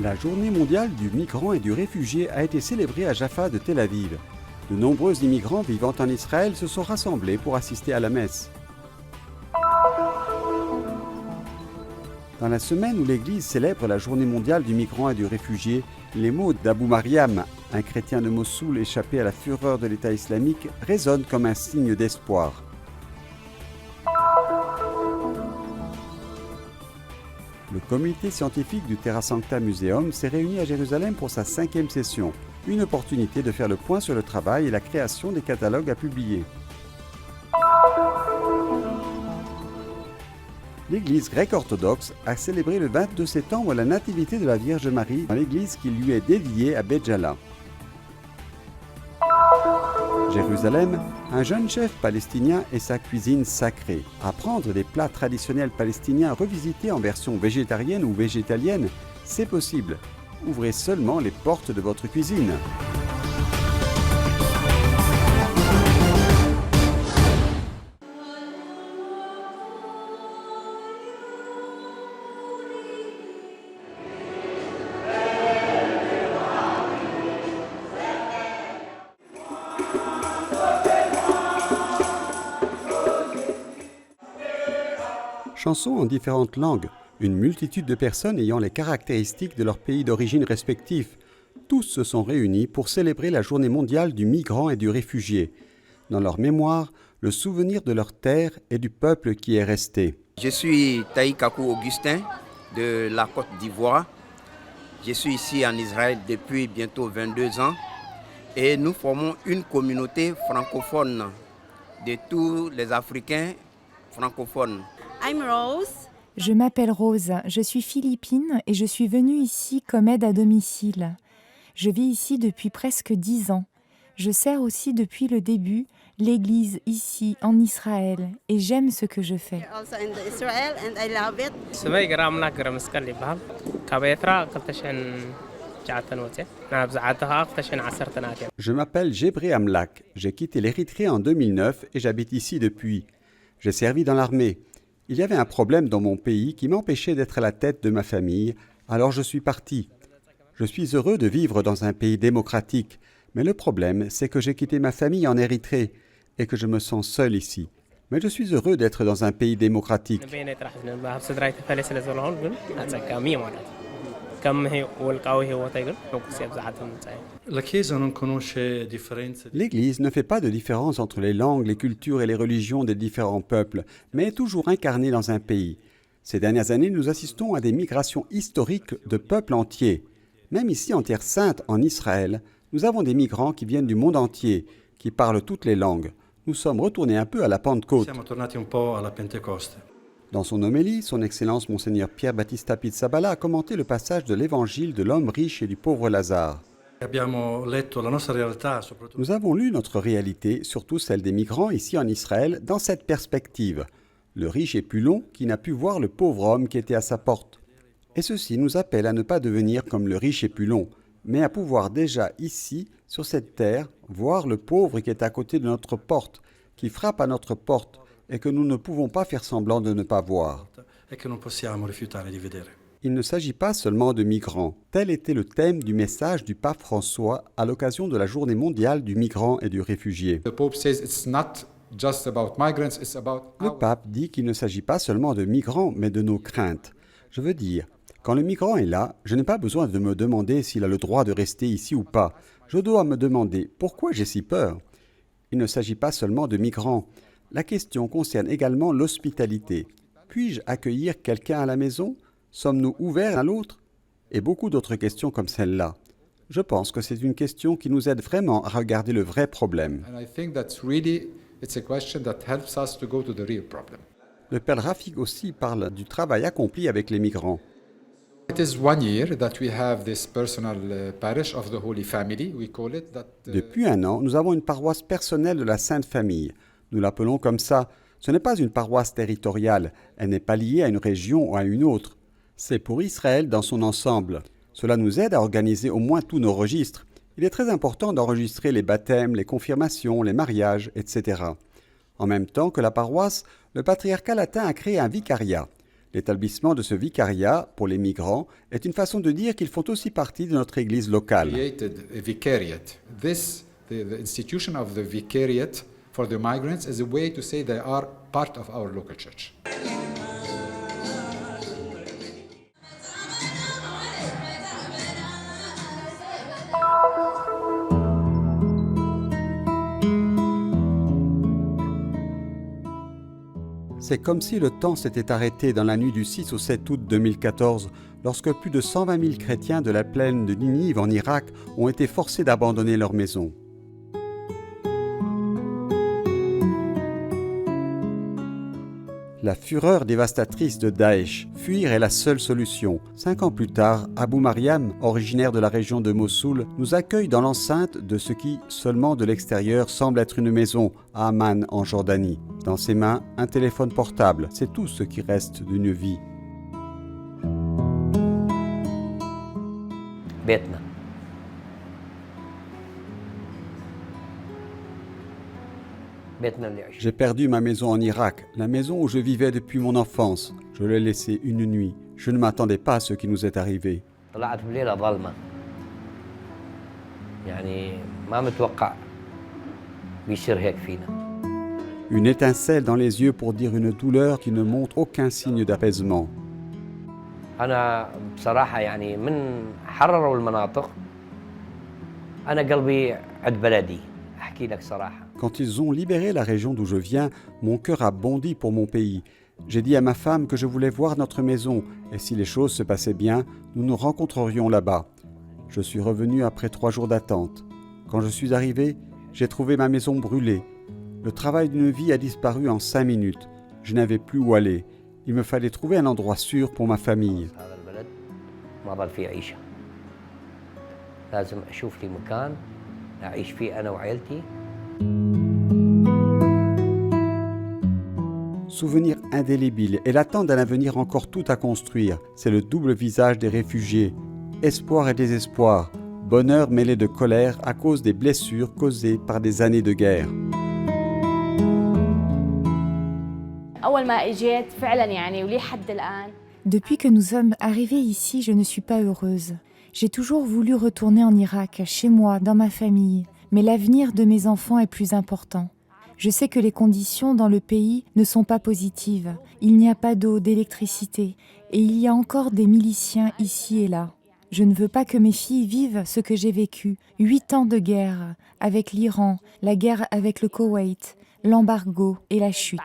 La journée mondiale du migrant et du réfugié a été célébrée à Jaffa de Tel Aviv. De nombreux immigrants vivant en Israël se sont rassemblés pour assister à la messe. Dans la semaine où l'Église célèbre la journée mondiale du migrant et du réfugié, les mots d'Abou Mariam, un chrétien de Mossoul échappé à la fureur de l'État islamique, résonnent comme un signe d'espoir. Le comité scientifique du Terra Sancta Museum s'est réuni à Jérusalem pour sa 5e session, une opportunité de faire le point sur le travail et la création des catalogues à publier. L'Église grecque-orthodoxe a célébré le 22 septembre la nativité de la Vierge Marie dans l'église qui lui est dédiée à Béjala. Jérusalem, un jeune chef palestinien et sa cuisine sacrée. Apprendre des plats traditionnels palestiniens revisités en version végétarienne ou végétalienne, c'est possible. Ouvrez seulement les portes de votre cuisine. Chansons en différentes langues, une multitude de personnes ayant les caractéristiques de leur pays d'origine respectifs. Tous se sont réunis pour célébrer la journée mondiale du migrant et du réfugié. Dans leur mémoire, le souvenir de leur terre et du peuple qui est resté. Je suis Taï Kakou Augustin de la Côte d'Ivoire. Je suis ici en Israël depuis bientôt 22 ans et nous formons une communauté francophone de tous les Africains francophones. I'm Rose. Je m'appelle Rose, je suis philippine et je suis venue ici comme aide à domicile. Je vis ici depuis presque 10 ans. Je sers aussi depuis le début l'église ici en Israël et j'aime ce que je fais. Also in Israel and I love it. Je m'appelle Gébré Amlak, j'ai quitté l'Érythrée en 2009 et j'habite ici depuis. J'ai servi dans l'armée. Il y avait un problème dans mon pays qui m'empêchait d'être à la tête de ma famille, alors je suis parti. Je suis heureux de vivre dans un pays démocratique, mais le problème, c'est que j'ai quitté ma famille en Érythrée et que je me sens seul ici. Mais je suis heureux d'être dans un pays démocratique. L'Église ne fait pas de différence entre les langues, les cultures et les religions des différents peuples, mais est toujours incarnée dans un pays. Ces dernières années, nous assistons à des migrations historiques de peuples entiers. Même ici en Terre Sainte, en Israël, nous avons des migrants qui viennent du monde entier, qui parlent toutes les langues. Nous sommes retournés un peu à la Pentecôte. Dans son homélie, son Excellence Monseigneur Pierre Battista Pizzaballa a commenté le passage de l'Évangile de l'homme riche et du pauvre Lazare. Nous avons lu notre réalité, surtout celle des migrants ici en Israël, dans cette perspective. Le riche et plus long qui n'a pu voir le pauvre homme qui était à sa porte. Et ceci nous appelle à ne pas devenir comme le riche et plus long, mais à pouvoir déjà ici, sur cette terre, voir le pauvre qui est à côté de notre porte, qui frappe à notre porte, et que nous ne pouvons pas faire semblant de ne pas voir. Il ne s'agit pas seulement de migrants. Tel était le thème du message du pape François à l'occasion de la journée mondiale du migrant et du réfugié. Le pape dit qu'il ne s'agit pas seulement de migrants, mais de nos craintes. Je veux dire, quand le migrant est là, je n'ai pas besoin de me demander s'il a le droit de rester ici ou pas. Je dois me demander pourquoi j'ai si peur. Il ne s'agit pas seulement de migrants. La question concerne également l'hospitalité. Puis-je accueillir quelqu'un à la maison? Sommes-nous ouverts à l'autre? Et beaucoup d'autres questions comme celle-là. Je pense que c'est une question qui nous aide vraiment à regarder le vrai problème. Le père Rafik aussi parle du travail accompli avec les migrants. Depuis 1 an, nous avons une paroisse personnelle de la Sainte Famille. Nous l'appelons comme ça. Ce n'est pas une paroisse territoriale. Elle n'est pas liée à une région ou à une autre. C'est pour Israël dans son ensemble. Cela nous aide à organiser au moins tous nos registres. Il est très important d'enregistrer les baptêmes, les confirmations, les mariages, etc. En même temps que la paroisse, le patriarcat latin a créé un vicariat. L'établissement de ce vicariat pour les migrants est une façon de dire qu'ils font aussi partie de notre église locale. The institution of the vicariate for the migrants is a way to say they are part of our local church. C'est comme si le temps s'était arrêté dans la nuit du 6 au 7 août 2014, lorsque plus de 120 000 chrétiens de la plaine de Ninive en Irak ont été forcés d'abandonner leur maison. La fureur dévastatrice de Daesh, fuir est la seule solution. 5 ans plus tard, Abou Mariam, originaire de la région de Mossoul, nous accueille dans l'enceinte de ce qui, seulement de l'extérieur, semble être une maison à Amman, en Jordanie. Dans ses mains, un téléphone portable, c'est tout ce qui reste d'une vie. بيتنا J'ai perdu ma maison en Irak, la maison où je vivais depuis mon enfance. Je l'ai laissée une nuit. Je ne m'attendais pas à ce qui nous est arrivé. طلعت بليلة ظلمة يعني ما متوقع بيصير هيك فينا. Une étincelle dans les yeux pour dire une douleur qui ne montre aucun signe d'apaisement. أنا بصراحة يعني من حرروا المناطق أنا قلبي عند بلدي أحكي لك صراحة. Quand ils ont libéré la région d'où je viens, mon cœur a bondi pour mon pays. J'ai dit à ma femme que je voulais voir notre maison et si les choses se passaient bien, nous nous rencontrerions là-bas. Je suis revenu après 3 jours d'attente. Quand je suis arrivé, j'ai trouvé ma maison brûlée. Le travail d'une vie a disparu en 5 minutes. Je n'avais plus où aller. Il me fallait trouver un endroit sûr pour ma famille. ما ضل في عيشة لازم أشوف لي مكان أعيش فيه أنا وعائلتي. Souvenir indélébile et l'attente d'un avenir encore tout à construire, c'est le double visage des réfugiés. Espoir et désespoir, bonheur mêlé de colère à cause des blessures causées par des années de guerre. Depuis que nous sommes arrivés ici, je ne suis pas heureuse. J'ai toujours voulu retourner en Irak, chez moi, dans ma famille. Mais l'avenir de mes enfants est plus important. Je sais que les conditions dans le pays ne sont pas positives. Il n'y a pas d'eau, d'électricité. Et il y a encore des miliciens ici et là. Je ne veux pas que mes filles vivent ce que j'ai vécu. 8 ans de guerre avec l'Iran, la guerre avec le Koweït, l'embargo et la chute.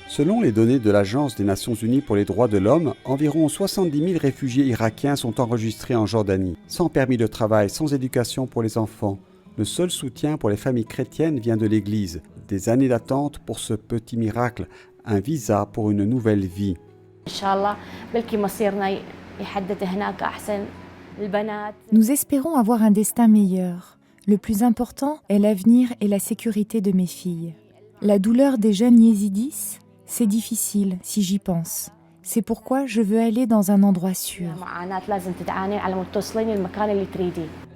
Selon les données de l'Agence des Nations Unies pour les droits de l'homme, environ 70 000 réfugiés irakiens sont enregistrés en Jordanie, sans permis de travail, sans éducation pour les enfants. Le seul soutien pour les familles chrétiennes vient de l'Église. Des années d'attente pour ce petit miracle, un visa pour une nouvelle vie. Nous espérons avoir un destin meilleur. Le plus important est l'avenir et la sécurité de mes filles. La douleur des jeunes yézidis, c'est difficile si j'y pense. C'est pourquoi je veux aller dans un endroit sûr.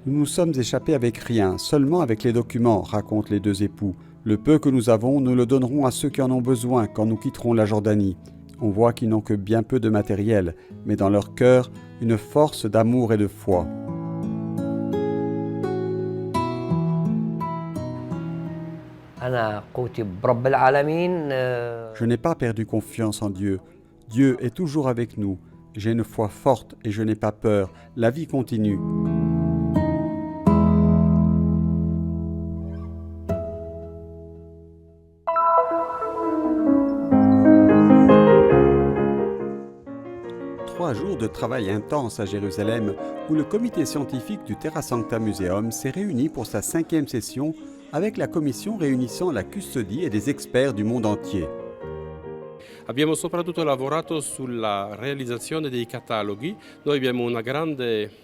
Nous nous sommes échappés avec rien, seulement avec les documents, racontent les 2 époux. Le peu que nous avons, nous le donnerons à ceux qui en ont besoin quand nous quitterons la Jordanie. On voit qu'ils n'ont que bien peu de matériel, mais dans leur cœur, une force d'amour et de foi. Je n'ai pas perdu confiance en Dieu. Dieu est toujours avec nous. J'ai une foi forte et je n'ai pas peur. La vie continue. Trois jours de travail intense à Jérusalem où le comité scientifique du Terra Sancta Museum s'est réuni pour sa 5e session avec la commission réunissant la custodie et des experts du monde entier. Abbiamo soprattutto lavorato sulla realizzazione dei cataloghi. Noi abbiamo un grande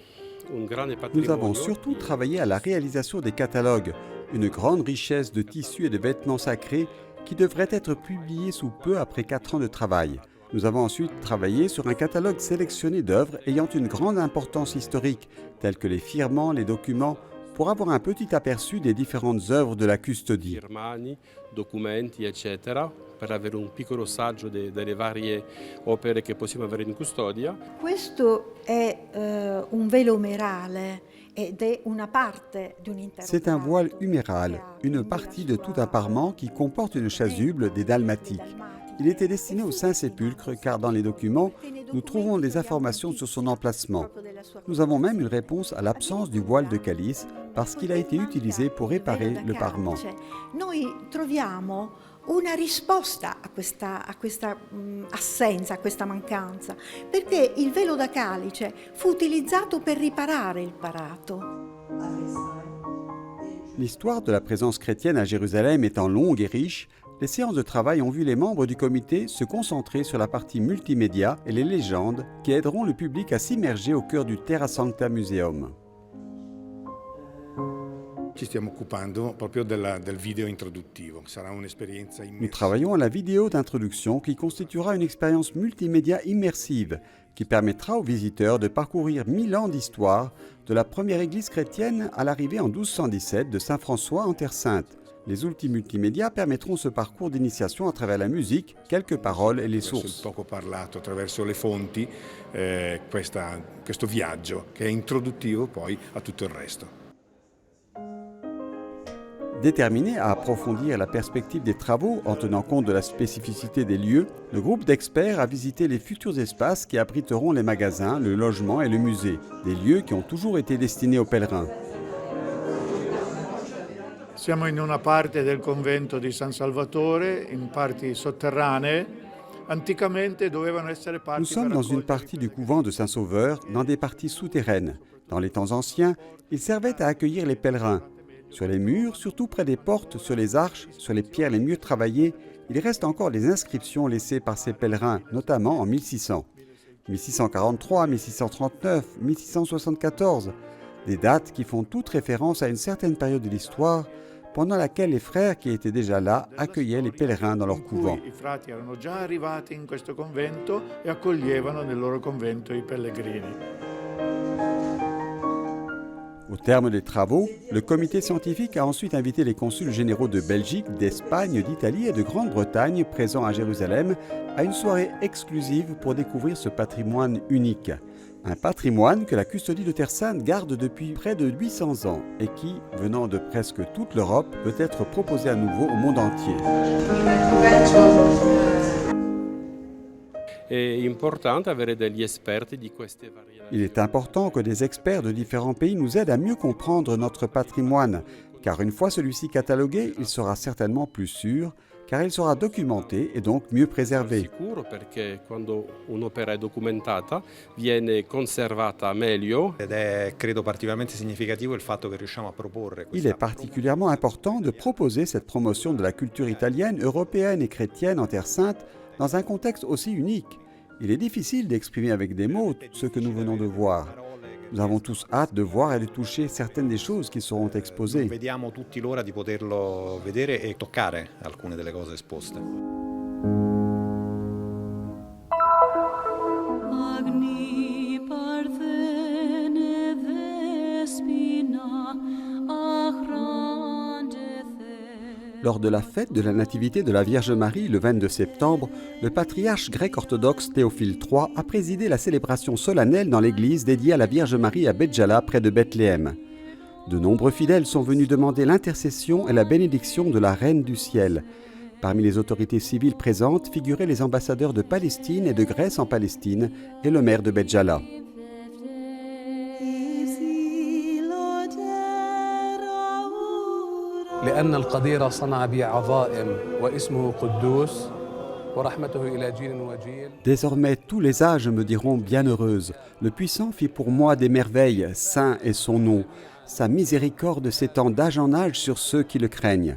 patrimonio. Nous avons surtout travaillé à la réalisation des catalogues, une grande richesse de tissus et de vêtements sacrés qui devraient être publiés sous peu après 4 ans de travail. Nous avons ensuite travaillé sur un catalogue sélectionné d'œuvres ayant une grande importance historique, telles que les firmans, les documents pour avoir un petit aperçu des différentes œuvres de la custodie. Firmani, documenti, eccetera, per avere un piccolo saggio delle varie opere che possiamo avere in custodia. Questo è un velo merale ed è una parte di un intero. C'est un voile huméral, une partie de tout un parement qui comporte une chasuble des dalmatiques. Il était destiné au Saint-Sépulcre car dans les documents, nous trouvons des informations sur son emplacement. Nous avons même une réponse à l'absence du voile de calice parce qu'il a été utilisé pour réparer le parement. Noi troviamo una risposta a questa assenza, a questa mancanza, perché il velo da calice fu utilizzato per riparare il parato. L'histoire de la présence chrétienne à Jérusalem étant longue et riche, les séances de travail ont vu les membres du comité se concentrer sur la partie multimédia et les légendes qui aideront le public à s'immerger au cœur du Terra Sancta Museum. Ci stiamo occupando proprio del video introduttivo, sarà un'esperienza immersiva. Nous travaillons à la vidéo d'introduction qui constituera une expérience multimédia immersive qui permettra aux visiteurs de parcourir 1000 ans d'histoire de la première église chrétienne à l'arrivée en 1217 de Saint François en Terre Sainte. Les outils multimédia permettront ce parcours d'initiation à travers la musique, quelques paroles et les sources. Il poco parlato attraverso le fonti, questo viaggio che è introduttivo poi a tutto il resto. Déterminé à approfondir la perspective des travaux en tenant compte de la spécificité des lieux, le groupe d'experts a visité les futurs espaces qui abriteront les magasins, le logement et le musée, des lieux qui ont toujours été destinés aux pèlerins. Siamo in una parte del convento di San Salvatore, in parti sotterranee. Anticamente dovevano essere parti. Nous sommes dans une partie du couvent de Saint-Sauveur, dans des parties souterraines. Dans les temps anciens, ils servaient à accueillir les pèlerins. Sur les murs, surtout près des portes, sur les arches, sur les pierres les mieux travaillées, il reste encore des inscriptions laissées par ces pèlerins, notamment en 1600. 1643, 1639, 1674, des dates qui font toutes référence à une certaine période de l'histoire pendant laquelle les frères qui étaient déjà là accueillaient les pèlerins dans leur couvent. I frati erano già arrivati in questo convento e accoglievano nel loro convento i pellegrini. Au terme des travaux, le comité scientifique a ensuite invité les consuls généraux de Belgique, d'Espagne, d'Italie et de Grande-Bretagne présents à Jérusalem à une soirée exclusive pour découvrir ce patrimoine unique. Un patrimoine que la custodie de Terre Sainte garde depuis près de 800 ans et qui, venant de presque toute l'Europe, peut être proposé à nouveau au monde entier. Il est important que des experts de différents pays nous aident à mieux comprendre notre patrimoine, car une fois celui-ci catalogué, il sera certainement plus sûr, car il sera documenté et donc mieux préservé. Sicuro perché quando un'opera è documentata viene conservata meglio. Ed è credo particolarmente significativo il fatto che riusciamo a proporre. Il est particulièrement important de proposer cette promotion de la culture italienne, européenne et chrétienne en Terre Sainte dans un contexte aussi unique. Il est difficile d'exprimer avec des mots ce que nous venons de voir. Nous avons tous hâte de voir et de toucher certaines des choses qui seront exposées. Vediamo tutti l'ora di poterlo vedere e toccare alcune delle cose esposte. Lors de la fête de la Nativité de la Vierge Marie le 22 septembre, le patriarche grec-orthodoxe Théophile III a présidé la célébration solennelle dans l'église dédiée à la Vierge Marie à Béjala près de Bethléem. De nombreux fidèles sont venus demander l'intercession et la bénédiction de la Reine du Ciel. Parmi les autorités civiles présentes figuraient les ambassadeurs de Palestine et de Grèce en Palestine et le maire de Béjala. لأن القدير صنع بي عظائم واسمه قدوس ورحمته إلى جيل وجيل. Désormais tous les âges me diront bienheureuse. Le Puissant fit pour moi des merveilles, saint est son nom. Sa miséricorde s'étend d'âge en âge sur ceux qui le craignent.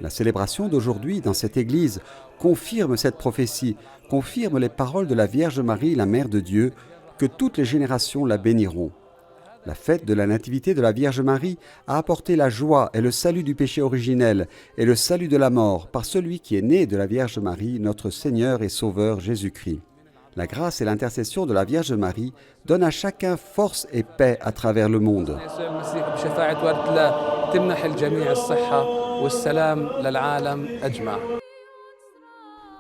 La célébration d'aujourd'hui dans cette église confirme cette prophétie, confirme les paroles de la Vierge Marie, la Mère de Dieu, que toutes les générations la béniront. La fête de la Nativité de la Vierge Marie a apporté la joie et le salut du péché originel et le salut de la mort par celui qui est né de la Vierge Marie, notre Seigneur et Sauveur Jésus-Christ. La grâce et l'intercession de la Vierge Marie donnent à chacun force et paix à travers le monde.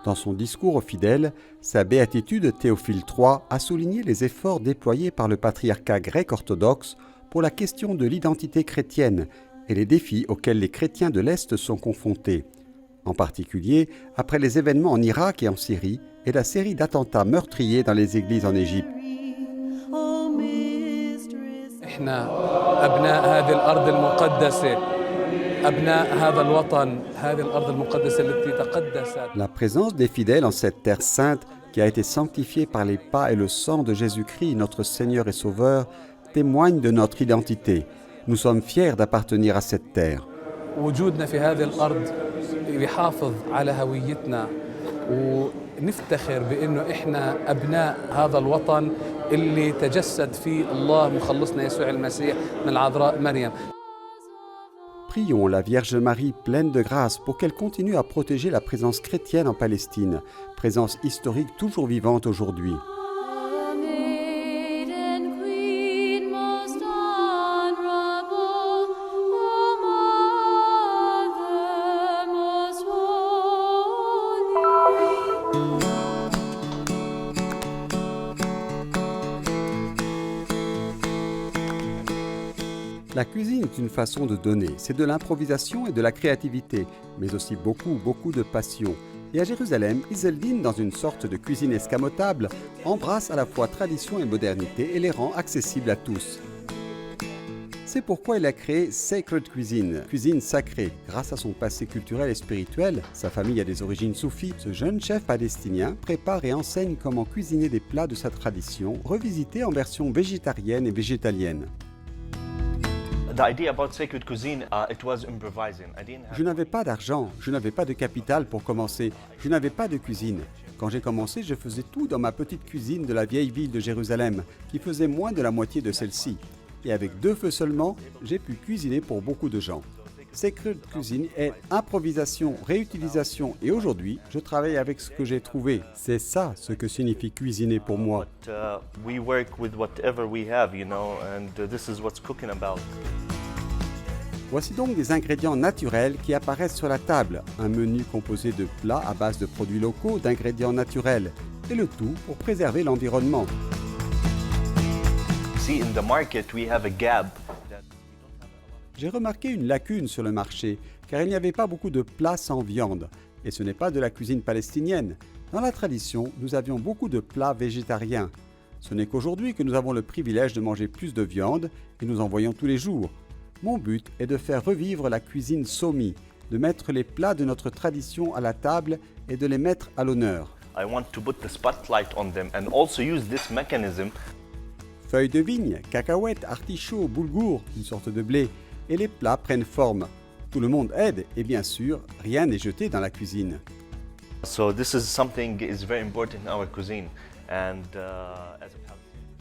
Dans son discours aux fidèles, sa béatitude Théophile III a souligné les efforts déployés par le patriarcat grec orthodoxe pour la question de l'identité chrétienne et les défis auxquels les chrétiens de l'Est sont confrontés, en particulier après les événements en Irak et en Syrie et la série d'attentats meurtriers dans les églises en Égypte. La présence des fidèles en cette terre sainte qui a été sanctifiée par les pas et le sang de Jésus-Christ, notre Seigneur et Sauveur, témoigne de notre identité. Nous sommes fiers d'appartenir à cette terre. ونفتخر بأنه إحنا أبناء هذا الوطن اللي تجسد فيه الله مخلصنا يسوع المسيح من العذراء مريم. Prions la Vierge Marie pleine de grâce pour qu'elle continue à protéger la présence chrétienne en Palestine, présence historique toujours vivante aujourd'hui. La cuisine est une façon de donner, c'est de l'improvisation et de la créativité, mais aussi beaucoup de passion. Et à Jérusalem, Izzeldin, dans une sorte de cuisine escamotable, embrasse à la fois tradition et modernité et les rend accessibles à tous. C'est pourquoi il a créé Sacred Cuisine, cuisine sacrée. Grâce à son passé culturel et spirituel, sa famille a des origines soufis, ce jeune chef palestinien prépare et enseigne comment cuisiner des plats de sa tradition, revisités en version végétarienne et végétalienne. Je n'avais pas d'argent, je n'avais pas de capital pour commencer, je n'avais pas de cuisine. Quand j'ai commencé, je faisais tout dans ma petite cuisine de la vieille ville de Jérusalem, qui faisait moins de la moitié de celle-ci. Et avec 2 feux seulement, j'ai pu cuisiner pour beaucoup de gens. Sacred Cuisine est improvisation, réutilisation et aujourd'hui, je travaille avec ce que j'ai trouvé. C'est ça ce que signifie cuisiner pour moi. Voici donc des ingrédients naturels qui apparaissent sur la table. Un menu composé de plats à base de produits locaux, d'ingrédients naturels. Et le tout pour préserver l'environnement. J'ai remarqué une lacune sur le marché, car il n'y avait pas beaucoup de plats sans viande. Et ce n'est pas de la cuisine palestinienne. Dans la tradition, nous avions beaucoup de plats végétariens. Ce n'est qu'aujourd'hui que nous avons le privilège de manger plus de viande et nous en voyons tous les jours. Mon but est de faire revivre la cuisine somi, de mettre les plats de notre tradition à la table et de les mettre à l'honneur. Feuilles de vigne, cacahuètes, artichauts, boulgour, une sorte de blé, et les plats prennent forme. Tout le monde aide et bien sûr, rien n'est jeté dans la cuisine.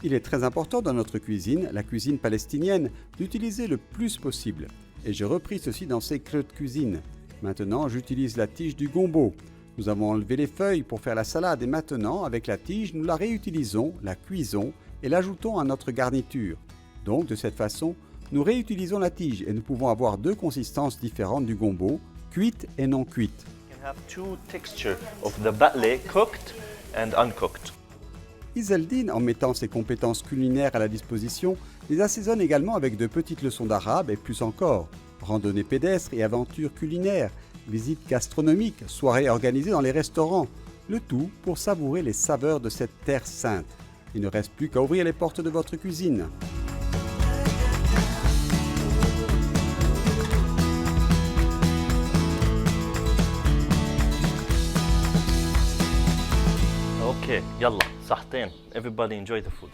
Il est très important dans notre cuisine, la cuisine palestinienne, d'utiliser le plus possible. Et j'ai repris ceci dans Sacred Cuisine. Maintenant, j'utilise la tige du gombo. Nous avons enlevé les feuilles pour faire la salade et maintenant, avec la tige, nous la réutilisons, la cuisons et l'ajoutons à notre garniture. Donc, de cette façon, nous réutilisons la tige et nous pouvons avoir 2 consistances différentes du gombo, cuite et non cuite. Izzeldin, en mettant ses compétences culinaires à la disposition, les assaisonne également avec de petites leçons d'arabe et plus encore. Randonnées pédestres et aventures culinaires, visites gastronomiques, soirées organisées dans les restaurants. Le tout pour savourer les saveurs de cette terre sainte. Il ne reste plus qu'à ouvrir les portes de votre cuisine. Okay, yalla, صحتين. Everybody enjoy the food.